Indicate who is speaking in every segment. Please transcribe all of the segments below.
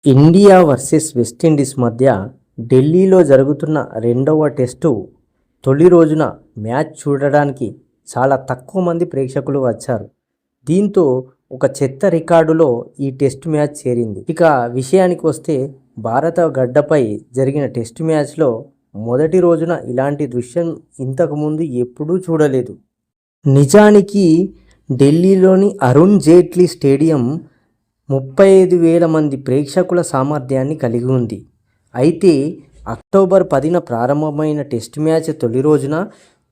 Speaker 1: India versus West Indies మధ్య ఢిల్లీలో జరుగుతున్న రెండవ టెస్టు తొలి రోజున మ్యాచ్ చూడడానికి చాలా తక్కువ మంది ప్రేక్షకులు వచ్చారు. దీంతో ఒక చెత్త రికార్డులో ఈ టెస్ట్ మ్యాచ్ చేరింది. ఇక విషయానికి వస్తే భారత గడ్డపై జరిగిన టెస్ట్ మ్యాచ్లో మొదటి రోజున ఇలాంటి దృశ్యం ఇంతకుముందు ఎప్పుడూ చూడలేదు. నిజానికి ఢిల్లీలోని అరుణ్ జైట్లీ స్టేడియం 35,000 మంది ప్రేక్షకుల సామర్థ్యాన్ని కలిగి ఉంది. అయితే అక్టోబర్ 10న ప్రారంభమైన టెస్ట్ మ్యాచ్ తొలి రోజున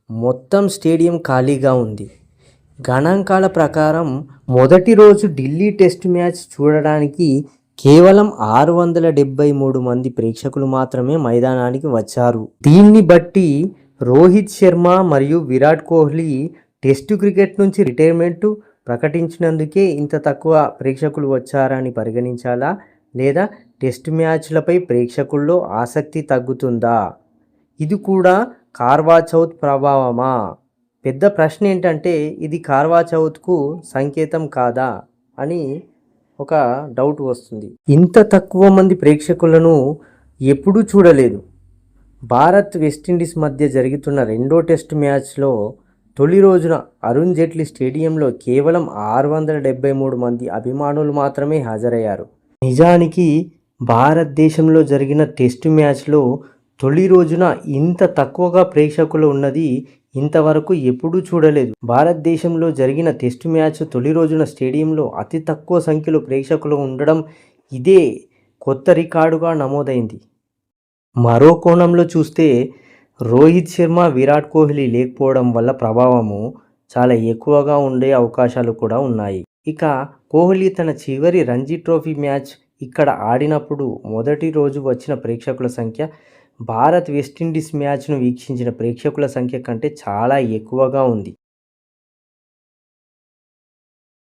Speaker 1: మొత్తం స్టేడియం ఖాళీగా ఉంది. గణాంకాల ప్రకారం మొదటి రోజు ఢిల్లీ టెస్ట్ మ్యాచ్ చూడడానికి కేవలం 673 మంది ప్రేక్షకులు మాత్రమే మైదానానికి వచ్చారు. దీన్ని బట్టి రోహిత్ శర్మ మరియు విరాట్ కోహ్లీ టెస్టు క్రికెట్ నుంచి రిటైర్మెంట్ ప్రకటించినందుకే ఇంత తక్కువ ప్రేక్షకులు వచ్చారని పరిగణించాలా, లేదా టెస్ట్ మ్యాచ్లపై ప్రేక్షకుల్లో ఆసక్తి తగ్గుతుందా? ఇది కూడా కార్వా చౌత్ ప్రభావమా? పెద్ద ప్రశ్న ఏంటంటే ఇది కార్వా చౌత్కు సంకేతం కాదా అని ఒక డౌట్ వస్తుంది. ఇంత తక్కువ మంది ప్రేక్షకులను ఎప్పుడూ చూడలేదు. భారత్ వెస్టిండీస్ మధ్య జరుగుతున్న రెండో టెస్ట్ మ్యాచ్లో తొలి రోజున అరుణ్ జైట్లీ స్టేడియంలో కేవలం 673 మంది అభిమానులు మాత్రమే హాజరయ్యారు. నిజానికి భారతదేశంలో జరిగిన టెస్ట్ మ్యాచ్లో తొలి రోజున ఇంత తక్కువగా ప్రేక్షకులు ఉన్నది ఇంతవరకు ఎప్పుడూ చూడలేదు. భారతదేశంలో జరిగిన టెస్ట్ మ్యాచ్ తొలి రోజున స్టేడియంలో అతి తక్కువ సంఖ్యలో ప్రేక్షకులు ఉండడం ఇదే కొత్త రికార్డుగా నమోదైంది. మరో కోణంలో చూస్తే రోహిత్ శర్మ, విరాట్ కోహ్లీ లేకపోవడం వల్ల ప్రభావము చాలా ఎక్కువగా ఉండే అవకాశాలు కూడా ఉన్నాయి. ఇక కోహ్లీ తన చివరి రంజీ ట్రోఫీ మ్యాచ్ ఇక్కడ ఆడినప్పుడు మొదటి రోజు వచ్చిన ప్రేక్షకుల సంఖ్య భారత్ వెస్టిండీస్ మ్యాచ్ను వీక్షించిన ప్రేక్షకుల సంఖ్య కంటే చాలా ఎక్కువగా ఉంది.